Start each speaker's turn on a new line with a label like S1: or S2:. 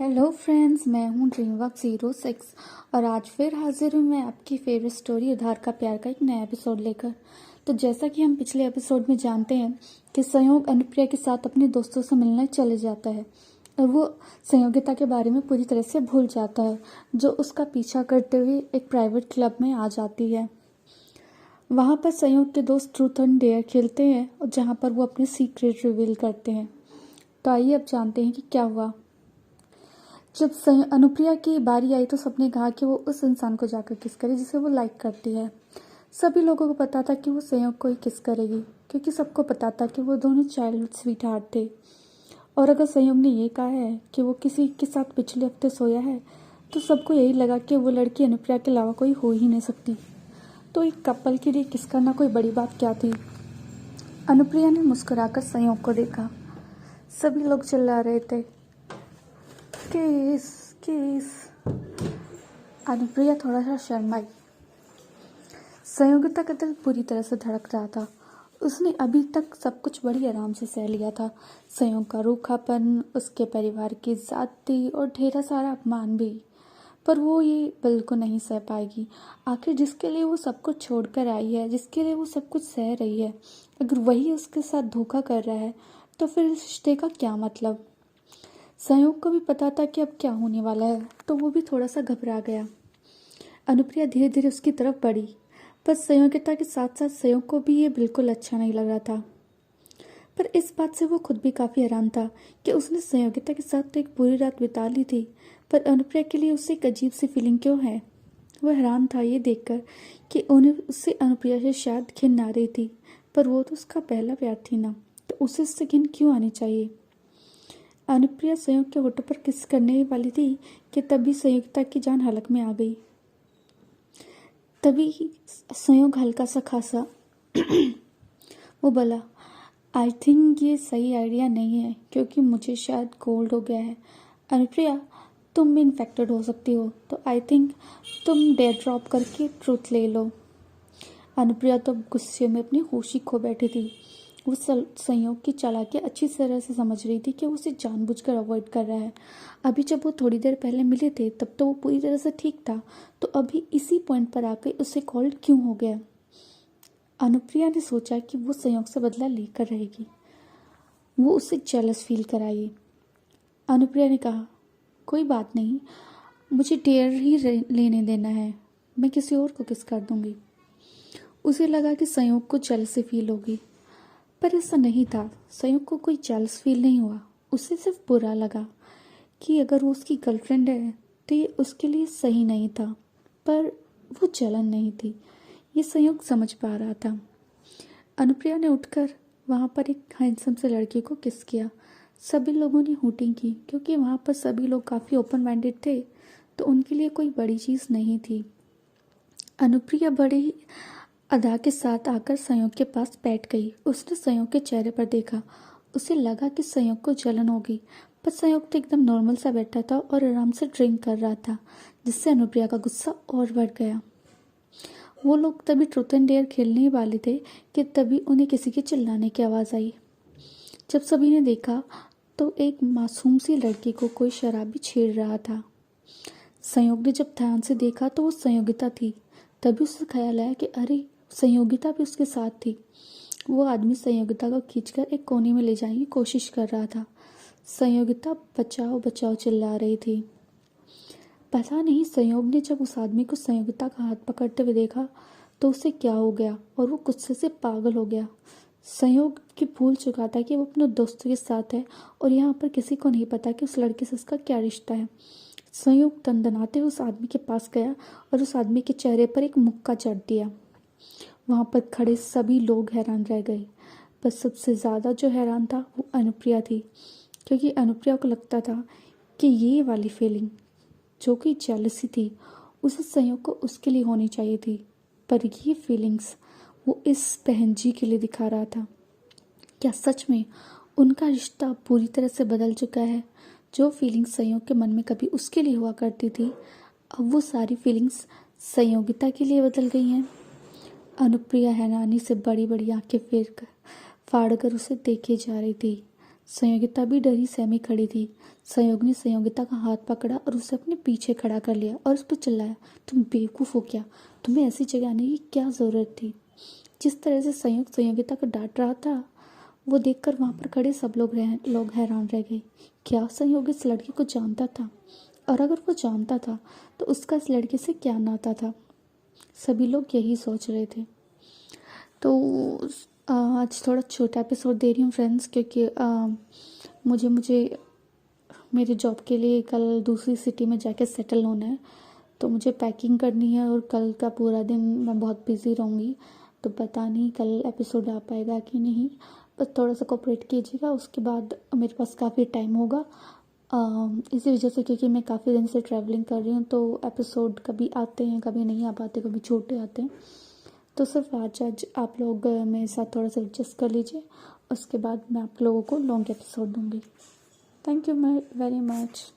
S1: Hello friends, मैं हूँ Dreamwork 06 और आज फिर हाजिर हूँ मैं आपकी फेवरेट स्टोरी उधार का प्यार का एक नया एपिसोड लेकर। तो जैसा कि हम पिछले एपिसोड में जानते हैं कि संयोग अनुप्रिया के साथ अपने दोस्तों से मिलने चले जाता है और वो संयोगिता के बारे में पूरी तरह से भूल जाता है, जो उसका पीछा करते हुए एक प्राइवेट क्लब में आ जाती है। वहाँ पर संयोग के दोस्त ट्रूथ एंड डेयर खेलते हैं और जहाँ पर वो अपने सीक्रेट रिवील करते हैं। तो आइए अब जानते हैं कि क्या हुआ। जब अनुप्रिया की बारी आई तो सबने कहा कि वो उस इंसान को जाकर किस करे जिसे वो लाइक करती है। सभी लोगों को पता था कि वो संयोग को ही किस करेगी, क्योंकि सबको पता था कि वो दोनों चाइल्डहुड स्वीट हार्ट थे। और अगर संयोग ने ये कहा है कि वो किसी के साथ पिछले हफ्ते सोया है, तो सबको यही लगा कि वो लड़की अनुप्रिया के अलावा कोई हो ही नहीं सकती। तो एक कपल के लिए किस करना कोई बड़ी बात क्या थी। अनुप्रिया ने मुस्कुराकर संयोग को देखा। सभी लोग चिल्ला रहे थे, किस किस। अनुप्रिया थोड़ा सा शर्माई। संयोगिता का दिल पूरी तरह से धड़क रहा था। उसने अभी तक सब कुछ बड़ी आराम से सह लिया था। संयोग का रूखापन, उसके परिवार की ज्यादती और ढेर सारा अपमान भी। पर वो ये बिल्कुल नहीं सह पाएगी। आखिर जिसके लिए वो सब कुछ छोड़कर आई है, जिसके लिए वो सब कुछ सह रही है, अगर वही उसके साथ धोखा कर रहा है तो फिर इस रिश्ते का क्या मतलब। संयोग को भी पता था कि अब क्या होने वाला है, तो वो भी थोड़ा सा घबरा गया। अनुप्रिया धीरे धीरे उसकी तरफ बढ़ी, पर संयोगिता के साथ साथ संयोग को भी ये बिल्कुल अच्छा नहीं लग रहा था। पर इस बात से वो खुद भी काफ़ी हैरान था कि उसने संयोगिता के साथ तो एक पूरी रात बिता ली थी, पर अनुप्रिया के लिए उससे एक अजीब सी फीलिंग क्यों है। वह हैरान था ये देखकर कि उन्हें उससे अनुप्रिया से शायद घिन आ रही थी, पर वो तो उसका पहला प्यार थी ना, तो उसे उससे घिन क्यों आनी चाहिए। अनुप्रिया संयोग के होठों पर किस करने वाली थी कि तभी संयुक्ता की जान हलक में आ गई। तभी संयोग हल्का सा खासा वो बोला, आई थिंक ये सही आइडिया नहीं है, क्योंकि मुझे शायद कोल्ड हो गया है। अनुप्रिया, तुम भी इन्फेक्टेड हो सकती हो, तो आई थिंक तुम डेयर ड्रॉप करके ट्रूथ ले लो। अनुप्रिया तो गुस्से में अपनी होश ही खो बैठी थी। वो संयोग की चालाकी अच्छी तरह से समझ रही थी कि वो उसे जानबूझकर अवॉइड कर रहा है। अभी जब वो थोड़ी देर पहले मिले थे तब तो वो पूरी तरह से ठीक था, तो अभी इसी पॉइंट पर आकर उसे कॉल्ड क्यों हो गया। अनुप्रिया ने सोचा कि वो संयोग से बदला लेकर रहेगी, वो उसे जेलस फील कराएगी। अनुप्रिया ने कहा, कोई बात नहीं, मुझे डेयर ही लेने देना है, मैं किसी और को किस कर दूंगी। उसे लगा कि संयोग को जेलसी फील होगी, पर ऐसा नहीं था। संयोग को कोई जेलस फील नहीं हुआ, उसे सिर्फ बुरा लगा कि अगर वो उसकी गर्लफ्रेंड है तो ये उसके लिए सही नहीं था, पर वो जलन नहीं थी। ये संयोग समझ पा रहा था। अनुप्रिया ने उठकर वहाँ पर एक हैंडसम से लड़के को किस किया। सभी लोगों ने हूटिंग की, क्योंकि वहाँ पर सभी लोग काफ़ी ओपन माइंडेड थे, तो उनके लिए कोई बड़ी चीज़ नहीं थी। अनुप्रिया बड़े ही अदा के साथ आकर संयोग के पास बैठ गई। उसने संयोग के चेहरे पर देखा। उसे लगा कि संयोग को जलन होगी, पर संयोग तो एकदम नॉर्मल सा बैठा था और आराम से ड्रिंक कर रहा था, जिससे अनुप्रिया का गुस्सा और बढ़ गया। वो लोग तभी ट्रूथ एंड डेयर खेलने ही वाले थे कि तभी उन्हें किसी के चिल्लाने की आवाज़ आई। जब सभी ने देखा तो एक मासूम सी लड़की को कोई शराबी छेड़ रहा था। संयोग ने जब ध्यान से देखा तो वो संयोगिता थी। तभी उसे ख्याल आया कि अरे, संयोगिता भी उसके साथ थी। वो आदमी संयोगिता को खींचकर एक कोने में ले जाने की कोशिश कर रहा था। संयोगिता बचाओ बचाओ चिल्ला रही थी। पता नहीं संयोग ने जब उस आदमी को संयोगिता का हाथ पकड़ते हुए देखा तो उसे क्या हो गया और वो गुस्से से पागल हो गया। संयोग की भूल चुका था कि वो अपने दोस्तों के साथ है और यहाँ पर किसी को नहीं पता कि उस लड़के से उसका क्या रिश्ता है। संयोग तनतनाते हुए उस आदमी के पास गया और उस आदमी के चेहरे पर एक मुक्का चढ़ दिया। वहाँ पर खड़े सभी लोग हैरान रह गए, पर सबसे ज़्यादा जो हैरान था वो अनुप्रिया थी, क्योंकि अनुप्रिया को लगता था कि ये वाली फीलिंग जो कि जेलसी थी उसे संयोग को उसके लिए होनी चाहिए थी, पर ये फीलिंग्स वो इस बहन जी के लिए दिखा रहा था। क्या सच में उनका रिश्ता पूरी तरह से बदल चुका है। जो फीलिंग्स संयोग के मन में कभी उसके लिए हुआ करती थी, अब वो सारी फीलिंग्स संयोगिता के लिए बदल गई हैं। अनुप्रिया हैरानी से बड़ी बड़ी आंखें फाड़ कर उसे देखे जा रही थी। संयोगिता भी डरी सहमी खड़ी थी। संयोग ने संयोगिता का हाथ पकड़ा और उसे अपने पीछे खड़ा कर लिया और उस पर चिल्लाया, तुम बेवकूफ़ हो क्या? तुम्हें ऐसी जगह आने की क्या ज़रूरत थी? जिस तरह से संयोग संयोगिता को डांट रहा था, वो देखकर वहाँ पर खड़े सब लोग हैरान रह गए। क्या संयोग इस लड़के को जानता था? और अगर वो जानता था तो उसका इस लड़के से क्या नाता था? सभी लोग यही सोच रहे थे। तो आज थोड़ा छोटा एपिसोड दे रही हूँ फ्रेंड्स, क्योंकि मुझे मेरे जॉब के लिए कल दूसरी सिटी में जाके सेटल होना है। तो मुझे पैकिंग करनी है और कल का पूरा दिन मैं बहुत बिज़ी रहूँगी। तो पता नहीं कल एपिसोड आ पाएगा कि नहीं, बस थोड़ा सा कोऑपरेट कीजिएगा। उसके बाद मेरे पास काफ़ी टाइम होगा। इसी वजह से, क्योंकि मैं काफ़ी दिन से ट्रैवलिंग कर रही हूँ, तो एपिसोड कभी आते हैं, कभी नहीं आ पाते, कभी छोटे आते हैं। तो सिर्फ आज आप लोग मेरे साथ थोड़ा सा एडजस्ट कर लीजिए। उसके बाद मैं आप लोगों को लॉन्ग एपिसोड दूँगी। Thank you very much.